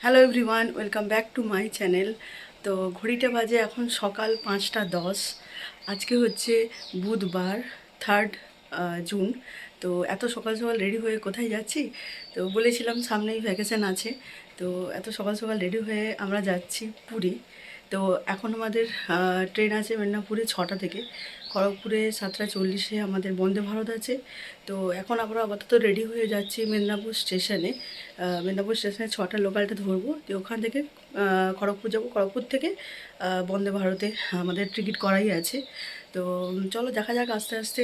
Hello everyone, welcome back to my channel. তো ঘড়িটা বাজে এখন সকাল 5টা 10। আজকে হচ্ছে বুধবার, 3 জুন। তো এত সকাল সকাল রেডি হয়ে কোথায় যাচ্ছি? তো বলেছিলাম সামনেই ভ্যাকেশন আছে, তো এত সকাল সকাল রেডি হয়ে আমরা যাচ্ছি পুরী। তো এখন আমাদের ট্রেন আছে মেদিনীপুরে 6টা থেকে, খড়গপুরে 7টা 40-এ আমাদের বন্দে ভারত আছে। তো এখন আমরা আপাতত রেডি হয়ে যাচ্ছি মেদিনীপুর স্টেশনে। মেদিনীপুর স্টেশনে 6টার লোকালটা ধরবো, তো ওখান থেকে খড়গপুর যাবো। খড়গপুর থেকে বন্দে ভারতে আমাদের টিকিট করাই আছে। তো চলো দেখা যাক আস্তে আস্তে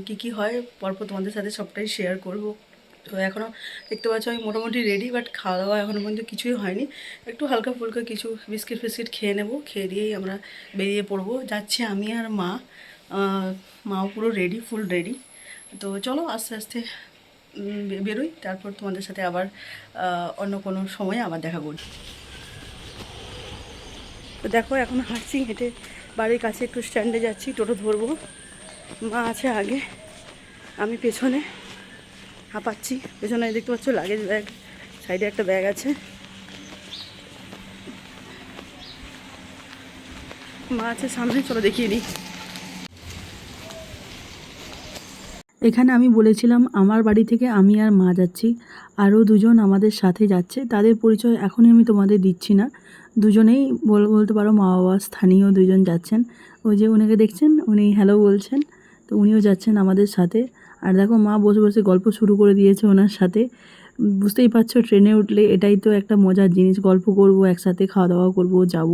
কী কী হয়, পরপর তোমাদের সাথে সবটাই শেয়ার করব। তো এখনও দেখতে পাচ্ছ আমি মোটামুটি রেডি, বাট খাওয়া দাওয়া এখনও পর্যন্ত কিছুই হয়নি। একটু হালকা ফুলকা কিছু বিস্কিট ফিস্কিট খেয়ে নেব, খেয়ে দিয়েই আমরা বেরিয়ে পড়বো। যাচ্ছি আমি আর মা। মাও পুরো রেডি, ফুল রেডি। তো চলো আস্তে আস্তে বেরোই, তারপর তোমাদের সাথে আবার অন্য কোনো সময়ে আবার দেখা করি। তো দেখো এখন হাঁটছি, হেঁটে বাড়ির কাছে একটু স্ট্যান্ডে যাচ্ছি, টোটো ধরবো। মা আছে আগে, আমি পেছনে হাঁপাচ্ছি। পেছনে দেখতে পাচ্ছ লাগেজ ব্যাগ, সাইডে একটা ব্যাগ আছে। মা আছে সামনে, চলো দেখিয়ে দিই। এখানে আমি বলেছিলাম আমার বাড়ি থেকে আমি আর মা যাচ্ছি, আরও দুজন আমাদের সাথে যাচ্ছে। তাদের পরিচয় এখনই আমি তোমাদের দিচ্ছি না। দুজনেই বলতে পারো মা বাবা স্থানীয় দুজন যাচ্ছেন। ওই যে উনাকে দেখছেন, উনি হ্যালো বলছেন, তো উনিও যাচ্ছেন আমাদের সাথে। আর দেখো মা বসে বসে গল্প শুরু করে দিয়েছে ওনার সাথে। বুঝতেই পারছো ট্রেনে উঠলে এটাই তো একটা মজার জিনিস, গল্প করব একসাথে, খাওয়া দাওয়া করব, যাব।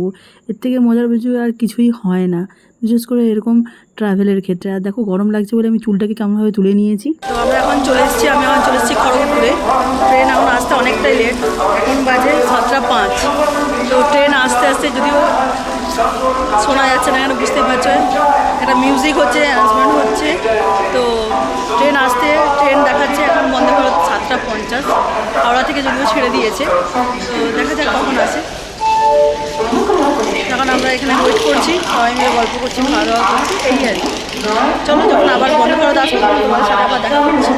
এর থেকে মজার কিছু আর কিছুই হয় না, বিশেষ করে এরকম ট্রাভেলের ক্ষেত্রে। আর দেখো গরম লাগছে বলে আমি চুলটাকে কেমনভাবে তুলে নিয়েছি। তো আমরা এখন চলে এসেছি, আমি এখন চলে এসেছি খড়গপুরে। ট্রেন এখন আসতে অনেকটাই লেট, এখন বাজে 7টা 5। তো ট্রেন আসতে আসতে যদিও শোনা যাচ্ছে না, কেন বুঝতে পারছো একটা মিউজিক হচ্ছে, অ্যানাউন্সমেন্ট হচ্ছে। তো ট্রেন দেখাচ্ছে এখন বন্দে ভারত 7টা 50। হাওড়া থেকে যদিও ছেড়ে দিয়েছে, তো দেখা যাক কখন আসে। তখন আমরা এখানে ওয়েট করছি, সবাই মিলে গল্প করছি, খাওয়া দাওয়া করছি, এই আর কি। চলো যখন আবার বন্ধ ভারত আসবো তোমাদের সাথে আবার দেখা করছি।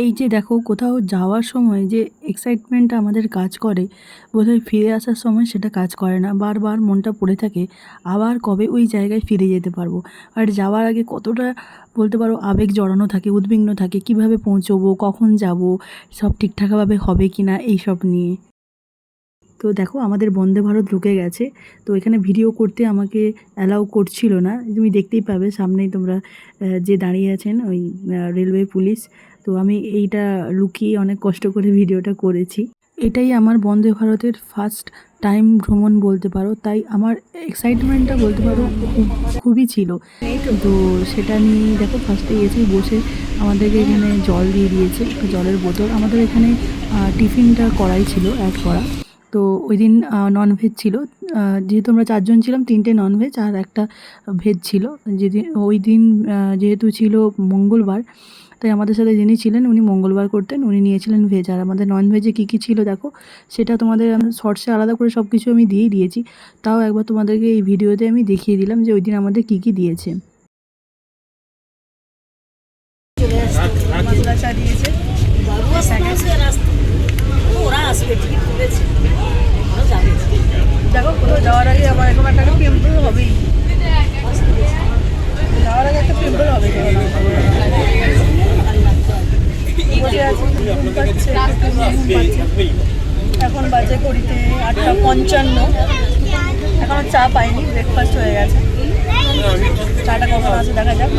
এই যে দেখো কোথাও যাওয়ার সময় যে এক্সাইটমেন্টটা আমাদের কাজ করে, বোধহয় ফিরে আসার সময় সেটা কাজ করে না। বারবার মনটা পড়ে থাকে আবার কবে ওই জায়গায় ফিরে যেতে পারবো। আর যাওয়ার আগে কতটা বলতে পারো আবেগ জড়ানো থাকে, উদ্বিগ্ন থাকে, কিভাবে পৌঁছবো, কখন যাব, সব ঠিকঠাকভাবে হবে কি না, এইসব নিয়ে। তো দেখো আমাদের বন্দে ভারত ঢুকে গেছে। তো এখানে ভিডিও করতে আমাকে অ্যালাউ করছিল না, তুমি দেখতেই পাবে সামনেই তোমরা যে দাঁড়িয়ে আছেন ওই রেলওয়ে পুলিশ। তো আমি এইটা লুকিয়ে অনেক কষ্ট করে ভিডিওটা করেছি। এটাই আমার বন্দে ভারতের ফার্স্ট টাইম ভ্রমণ বলতে পারো, তাই আমার এক্সাইটমেন্টটা বলতে পারো খুবই ছিল। তো সেটা নিয়ে দেখো ফার্স্টে এসে বসে আমাদেরকে এখানে জল দিয়ে দিয়েছে, জলের বোতল। আমাদের এখানে টিফিনটা করাই ছিল, অ্যাড করা। তো ওই দিন ননভেজ ছিল, যেহেতু আমরা 4জন ছিলাম, 3টে ননভেজ আর একটা ভেজ ছিল। যেদিন ওই দিন যেহেতু ছিল মঙ্গলবার, তাই আমাদের সাথে যিনি ছিলেন উনি মঙ্গলবার করতেন, উনি নিয়েছিলেন ভেজ। আর আমাদের ননভেজে কী কী ছিল দেখো, সেটা তোমাদের শর্টসে আলাদা করে সব কিছু আমি দিয়েই দিয়েছি। তাও একবার তোমাদেরকে এই ভিডিওতে আমি দেখিয়ে দিলাম যে ওই দিন আমাদের কী কী দিয়েছে। চলে আসছে মশলা চা দিয়েছে, ওরা আসবে টিকিট তুলেছে, দেখো কোথাও যাওয়ার আগে আমার এরকম একটা পিম্পল হবেই, যাওয়ার আগে একটা পিম্পল হবে। এখন বাজে ঘড়িতে 8টা 55। এখনো চা পাইনি, ব্রেকফাস্ট হয়ে গেছে। চাটা কখন আছে দেখা যাক।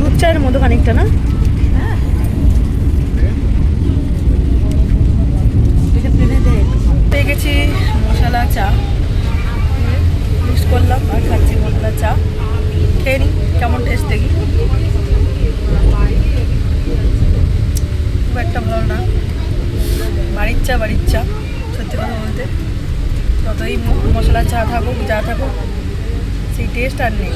দুধ চায়ের মতো খানিকটা না, পেয়ে গেছি মশলা চা, মিক্স করলাম আর খাচ্ছি মশলা চা। খেয়ে নিই কেমন টেস্ট দেখি। খুব একটা ভালো না, বাড়ির চা সত্যি কথা বলতে। যতই মশলা চা থাকুক যা থাকুক, সেই টেস্ট আর নেই।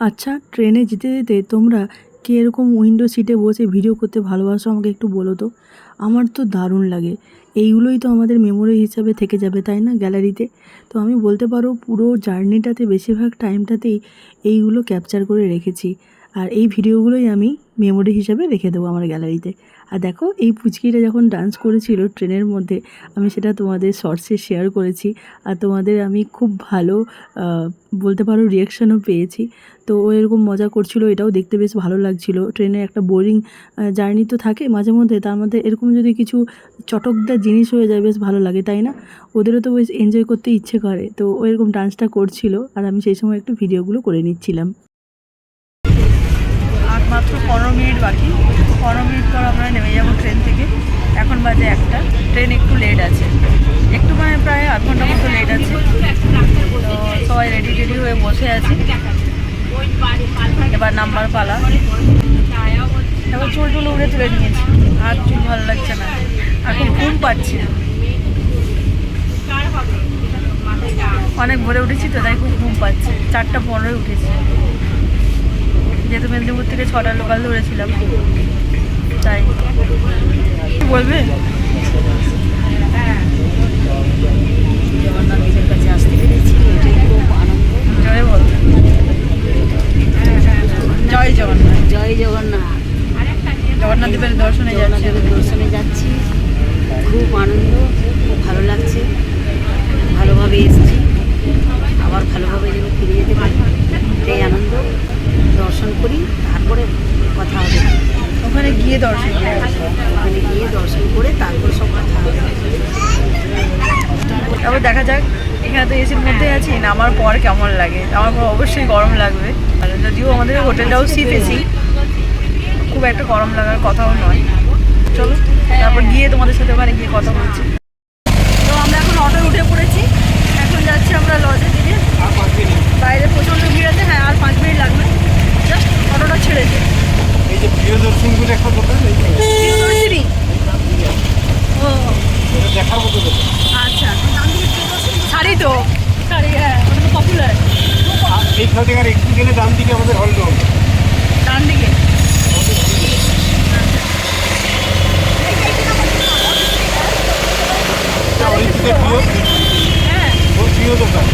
আচ্ছা, ট্রেনে যেতে যেতে তোমরা কে এরকম উইন্ডো সিটে বসে ভিডিও করতে ভালোবাসো আমাকে একটু বলো তো। আমার তো দারুণ লাগে, এইগুলোই তো আমাদের মেমোরি হিসাবে থেকে যাবে, তাই না, গ্যালারিতে। তো আমি বলতে পারো পুরো জার্নিটাতে বেশিরভাগ টাইমটাতেই এইগুলো ক্যাপচার করে রেখেছি, আর এই ভিডিওগুলোই আমি মেমোরি হিসাবে রেখে দেবো আমার গ্যালারিতে। আর দেখো এই পুচকিটা যখন ডান্স করেছিল ট্রেনের মধ্যে, আমি সেটা তোমাদের শর্টসে শেয়ার করেছি, আর তোমাদের আমি খুব ভালো বলতে পারো রিয়াকশানও পেয়েছি। তো ও এরকম মজা করছিল, এটাও দেখতে বেশ ভালো লাগছিল। ট্রেনে একটা বোরিং জার্নি তো থাকে মাঝে মধ্যে, তার মধ্যে এরকম যদি কিছু চটকদার জিনিস হয়ে যায় বেশ ভালো লাগে, তাই না? ওদেরও তো বেশ এনজয় করতে ইচ্ছে করে। তো ও এরকম ডান্সটা করছিল, আর আমি সেই সময় একটু ভিডিওগুলো করে নিচ্ছিলাম। আর মাত্র 15 মিনিট বাকি, 15 মিনিট পর আমরা নেমে যাবো ট্রেন থেকে। এখন বাজে 1টা, ট্রেন একটু লেট আছে, একটু মানে প্রায় আধ ঘন্টা মতো লেট আছে। তো সবাই রেডি টেডি হয়ে বসে আছি, এবার নাম্বার পালা। এবার চুল টুল উড়ে তুলে নিয়েছি, আর চুল ভালো লাগছে না, এখন ঘুম পাচ্ছে। অনেক ভোরে উঠেছি তো, তাই খুব ঘুম পাচ্ছে। 4টা 15 উঠেছি, যেহেতু মেদিনীপুর থেকে 6টার লোকাল ধরেছিলাম, তাই। বলবে জগন্নাথের কাছে আসতে পেরেছি, এটাই খুব আনন্দ। জয় বল, জয় জগন্নাথ। জয় জগন্নাথ। জগন্নাথ দেবের দর্শনে যাচ্ছি, জগন্নাথের দর্শনে যাচ্ছি, খুব আনন্দ, খুব ভালো লাগছে। ভালোভাবে এসেছি, আবার ভালোভাবে যেন ফিরে যেতে পারি, এটাই আনন্দ। দর্শন করি, তারপরে কথা হবে। ওখানে গিয়ে দর্শন করে, ওখানে গিয়ে দর্শন করে তারপর সব কথা হবে। তারপর দেখা যাক। এখানে তো এসির মধ্যে আছি, নামার পর কেমন লাগে। আমার পর অবশ্যই গরম লাগবে, আর যদিও আমাদের হোটেলটাও সিপ এসি, খুব একটা গরম লাগার কথাও নয়। চলো তারপর গিয়ে তোমাদের সাথে ওখানে গিয়ে কথা বলছি। তো আমরা এখন অটোয় উঠে পড়েছি, এখন যাচ্ছি আমরা লজের দিকে। বাইরে প্রচণ্ড ভিড় আছে, হ্যাঁ আর 5 মিনিট লাগবে, জাস্ট অটোটা ছেড়েছে। এই যে প্রিয়দর্শনী বলে একটা দোকান, প্রিয়দর্শিনী, ও এটা দেখার মতো দোকান। আচ্ছা, শাড়ি তো, শাড়ি, হ্যাঁ ওটা তো পপুলার। আর এইখান থেকে আর একটু গেলে ডান দিকে আমাদের হলরুম, ডান দিকে। প্রিয় হ্যাঁ, ওর প্রিয় দোকান।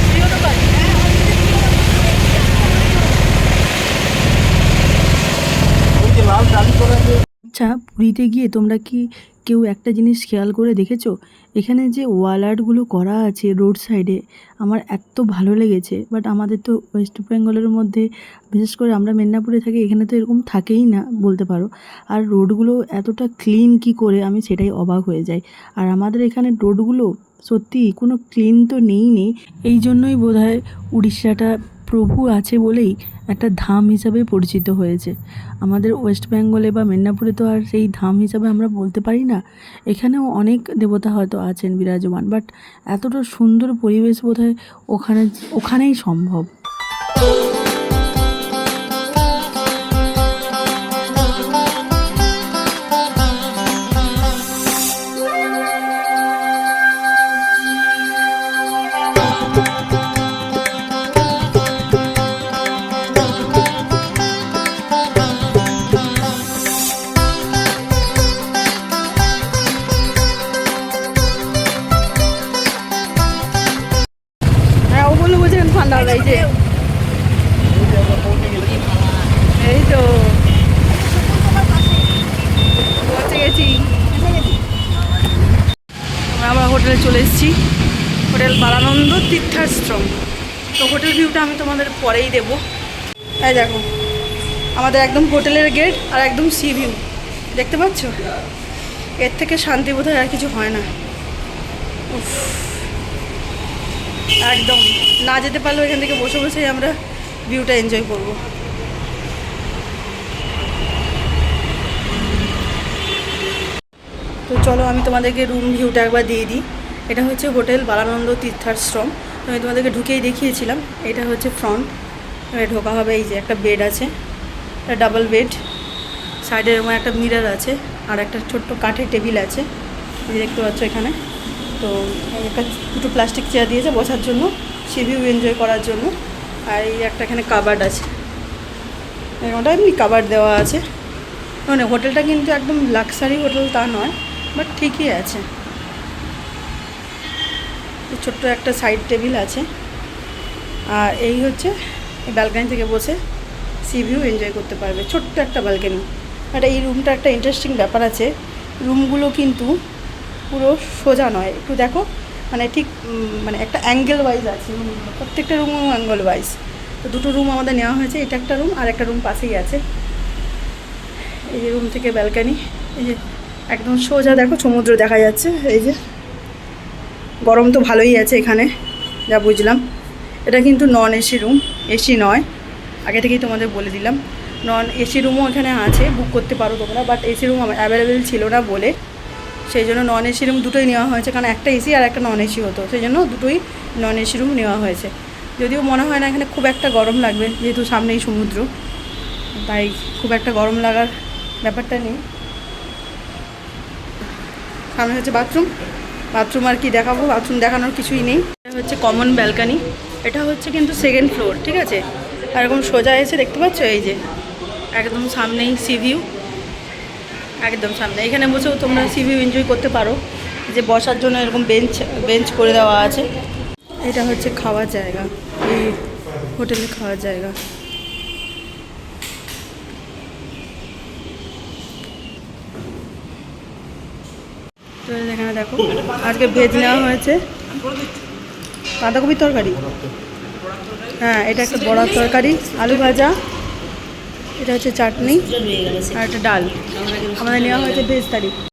প্রিয় দোকান। ওই যে লাল টালি করা যে। আচ্ছা, পুরীতে গিয়ে তোমরা কি কেউ একটা জিনিস খেয়াল করে দেখেছো? এখানে যে ওয়াল আর্টগুলো করা আছে রোড সাইডে, আমার এত ভালো লেগেছে। বাট আমাদের তো ওয়েস্ট বেঙ্গলের মধ্যে, বিশেষ করে আমরা মেদিনীপুরে থাকি, এখানে তো এরকম থাকেই না বলতে পারো। আর রোডগুলো এতটা ক্লিন কি করে, আমি সেটাই অবাক হয়ে যাই। আর আমাদের এখানে রোডগুলো সত্যি কোনো ক্লিন তো নেই। এই জন্যই বোধহয় উড়িষ্যাটা প্রভু আছে বলেই একটা ধাম হিসাবে পরিচিত হয়েছে। আমাদের ওয়েস্ট বেঙ্গলে বা মেদিনীপুরে তো আর সেই ধাম হিসাবে আমরা বলতে পারি না। এখানেও অনেক দেবতা হয়তো আছেন বিরাজমান, বাট এতটা সুন্দর পরিবেশ বোধহয় ওখানেই সম্ভব। হ্যাঁ, ও বললো বোঝেন ঠান্ডা হবে। এই যে এই তো পৌঁছে গেছি, আমরা হোটেলে চলে এসেছি। হোটেল বালানন্দ তীর্থাশ্রম। তো হোটেল ভিউটা আমি তোমাদের পরেই দেবো। এই দেখো আমাদের একদম হোটেলের গেট, আর একদম সি ভিউ দেখতে পাচ্ছ। এর থেকে শান্তি বোধহয় আর কিছু হয় না। উফ, একদম না যেতে পারলেও এখান থেকে বসে বসেই আমরা ভিউটা এনজয় করব। তো চলো আমি তোমাদেরকে রুম ভিউটা একবার দিয়ে দিই। এটা হচ্ছে হোটেল বালানন্দ তীর্থাশ্রম। তো আমি তোমাদেরকে ঢুকেই দেখিয়েছিলাম। এটা হচ্ছে ফ্রন্ট, ঢোকা হবে। এই যে একটা বেড আছে, ডাবল বেড, সাইডের এরকম একটা মিরর আছে, আর একটা ছোট্ট কাঠের টেবিল আছে, এই দেখতে পাচ্ছ এখানে। তো একটা দুটো প্লাস্টিক চেয়ার দিয়েছে বসার জন্য, সি ভিউ এনজয় করার জন্য। আর এই একটা এখানে কাবার্ড আছে, ওটা এমনি কাবার্ড দেওয়া আছে। মানে হোটেলটা কিন্তু একদম লাক্সারি হোটেল তা নয়, বাট ঠিকই আছে। ছোট্ট একটা সাইড টেবিল আছে। আর এই হচ্ছে ব্যালকানি থেকে বসে সি ভিউ এনজয় করতে পারবে, ছোট্ট একটা ব্যালকানি। আর এই রুমটা একটা ইন্টারেস্টিং ব্যাপার আছে, রুমগুলো কিন্তু পুরো সোজা নয়, একটু দেখো মানে ঠিক মানে একটা অ্যাঙ্গেল ওয়াইজ আছে রুমগুলো, প্রত্যেকটা রুম অ্যাঙ্গেল ওয়াইজ। তো দুটো রুম আমাদের নেওয়া হয়েছে, এটা একটা রুম আর একটা রুম পাশেই আছে। এই যে রুম থেকে ব্যালকানি, এই যে একদম সোজা দেখো সমুদ্র দেখা যাচ্ছে। এই যে গরম তো ভালোই আছে এখানে যা বুঝলাম। এটা কিন্তু নন এসি রুম, এসি নয়, আগে থেকেই তোমাদের বলে দিলাম। নন এসি রুমও এখানে আছে, বুক করতে পারো তোমরা, বাট এসি রুম অ্যাভেলেবেল ছিল না বলে সেই জন্য নন এসি রুম দুটোই নেওয়া হয়েছে, কারণ একটা এসি আর একটা নন এসি হতো, সেই জন্য দুটোই নন এসি রুম নেওয়া হয়েছে। যদিও মনে হয় না এখানে খুব একটা গরম লাগবে, যেহেতু সামনেই সমুদ্র, তাই খুব একটা গরম লাগার ব্যাপারটা নেই। সামনে হচ্ছে বাথরুম, বাথরুম আর কি দেখাবো, বাথরুম দেখানোর কিছুই নেই। এটা হচ্ছে কমন ব্যালকানি, এটা হচ্ছে কিন্তু সেকেন্ড ফ্লোর, ঠিক আছে। আর এরকম সোজা এসে দেখতে পাচ্ছ এই যে একদম সামনেই সি ভিউ, একদম সামনে। এখানে বসেও তোমরা সি ভিউ এনজয় করতে পারো, যে বসার জন্য এরকম বেঞ্চ করে দেওয়া আছে। এটা হচ্ছে খাওয়ার জায়গা, এই হোটেলে খাওয়ার জায়গা। তো এখানে দেখো আজকে ভেজ নেওয়া হয়েছে, বাঁধাকপির তরকারি, হ্যাঁ এটা একটা বড়ার তরকারি, আলু ভাজা, এটা হচ্ছে চাটনি আর একটা ডাল। আমাদের নেওয়া হয়েছে ভেজ থালি।